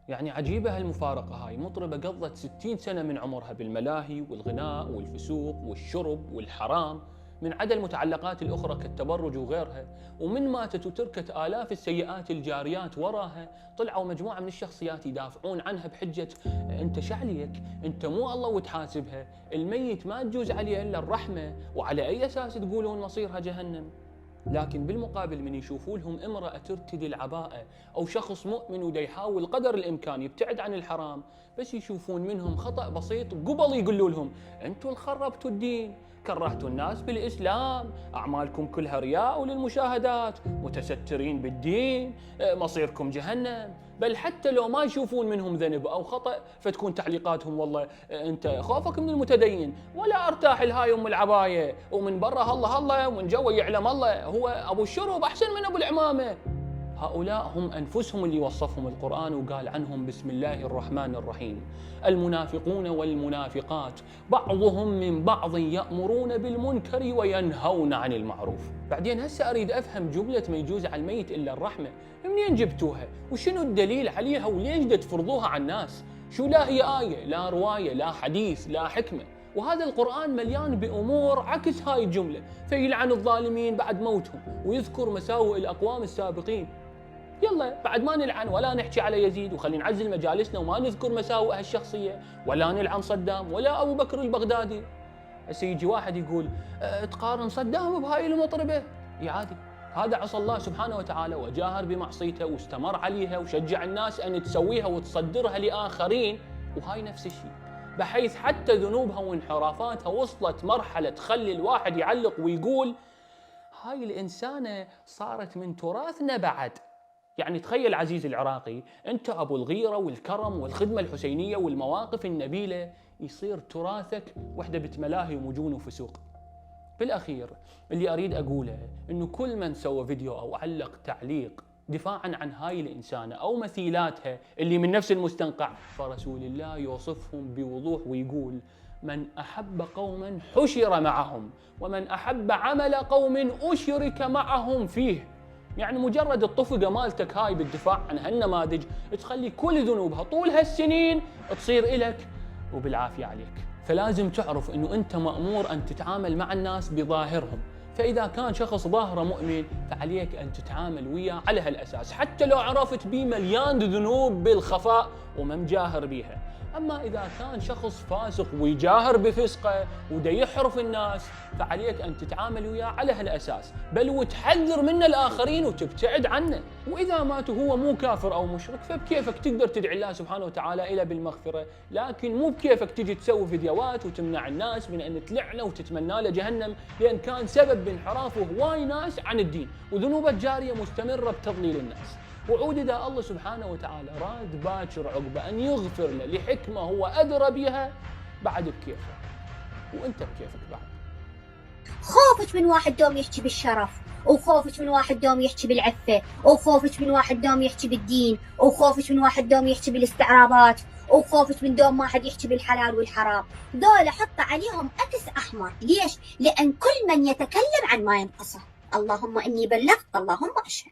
يعني عجيبة هالمفارقة هاي، مطربة قضت 60 سنة من عمرها بالملاهي والغناء والفسوق والشرب والحرام، من عدا المتعلقات الأخرى كالتبرج وغيرها، ومن ماتت وتركت آلاف السيئات الجاريات وراها. طلعوا مجموعة من الشخصيات يدافعون عنها بحجة أنت شعليك، أنت مو الله وتحاسبها، الميت ما تجوز عليه إلا الرحمة، وعلى أي أساس تقولون مصيرها جهنم؟ لكن بالمقابل من يشوفوا لهم امرأة ترتدي العباءة أو شخص مؤمن ودا يحاول قدر الإمكان يبتعد عن الحرام، بس يشوفون منهم خطأ بسيط قبل يقولوا لهم أنتوا اللي خربتوا الدين، كرهتوا الناس بالإسلام، أعمالكم كلها رياء وللمشاهدات، متسترين بالدين، مصيركم جهنم. بل حتى لو ما يشوفون منهم ذنب أو خطأ فتكون تعليقاتهم والله أنت خوفك من المتدين، ولا أرتاح الهاي أم العباية، ومن برا الله الله ومن جوا يعلم الله، هو أبو الشرب أحسن من أبو العمامة. هؤلاء هم أنفسهم اللي وصفهم القرآن وقال عنهم بسم الله الرحمن الرحيم: المنافقون والمنافقات بعضهم من بعض يأمرون بالمنكر وينهون عن المعروف. بعدين هسه أريد أفهم جملة ما يجوز على الميت إلا الرحمة، منين جبتوها؟ وشنو الدليل عليها؟ وليش دا تفرضوها على الناس؟ شو لا هي آية لا رواية لا حديث لا حكمة؟ وهذا القرآن مليان بأمور عكس هاي الجملة، فيلعن الظالمين بعد موتهم ويذكر مساوئ الأقوام السابقين. يلا بعد ما نلعن ولا نحكي على يزيد وخلينا نعزل مجالسنا وما نذكر مساوئها الشخصية، ولا نلعن صدام ولا أبو بكر البغدادي. هسه يجي واحد يقول تقارن صدام بهاي المطربة؟ يا عادي، هذا عصى الله سبحانه وتعالى وجاهر بمعصيته واستمر عليها وشجع الناس أن تسويها وتصدرها لآخرين، وهاي نفس الشيء، بحيث حتى ذنوبها وانحرافاتها وصلت مرحلة تخلي الواحد يعلق ويقول هاي الإنسانة صارت من تراثنا بعد. يعني تخيل عزيزي العراقي، أنت أبو الغيرة والكرم والخدمة الحسينية والمواقف النبيلة، يصير تراثك وحدة بتملاهي ومجون وفسوق. بالأخير اللي أريد أقوله إنه كل من سوى فيديو أو علق تعليق دفاعاً عن هاي الإنسانة أو مثيلاتها اللي من نفس المستنقع، فرسول الله يوصفهم بوضوح ويقول: من أحب قوماً حشر معهم، ومن أحب عمل قوم أشرك معهم فيه. يعني مجرد الطفقة مالتك هاي بالدفاع عن هالنماذج تخلي كل ذنوبها طول هالسنين تصير إلك وبالعافية عليك. فلازم تعرف إنه أنت مأمور أن تتعامل مع الناس بظاهرهم، فإذا كان شخص ظاهره مؤمن فعليك أن تتعامل وياه على هالأساس، حتى لو عرفت بيه مليان ذنوب بالخفاء وما مجاهر بيها. أما إذا كان شخص فاسق ويجاهر بفسقه ودا يحرف الناس، فعليك أن تتعامل وياه على هالأساس، بل وتحذر منه الآخرين وتبتعد عنه. وإذا مات وهو مو كافر أو مشرك فبكيفك تقدر تدعي الله سبحانه وتعالى إلى بالمغفرة، لكن مو بكيفك تجي تسوي فيديوهات وتمنع الناس من أن تلعنه وتتمنى له جهنم، لأن كان سبب بانحرافه هواي ناس عن الدين وذنوبه الجارية مستمرة بتضليل الناس. وعود إذا الله سبحانه وتعالى راد باكر عقبه أن يغفر له لحكمة هو أدرى بها، بعد بكيفه وأنت بكيفك بعد. خوفك من واحد دوم يحكي بالشرف، وخوفك من واحد دوم يحكي بالعفة، وخوفك من واحد دوم يحكي بالدين، وخوفك من واحد دوم يحكي بالاستعراضات، وخوفك من دوم واحد يحكي بالحلال والحرام. دول حط عليهم أكس أحمر. ليش؟ لأن كل من يتكلم عن ما ينقصه. اللهم إني بلغت، اللهم أشهد.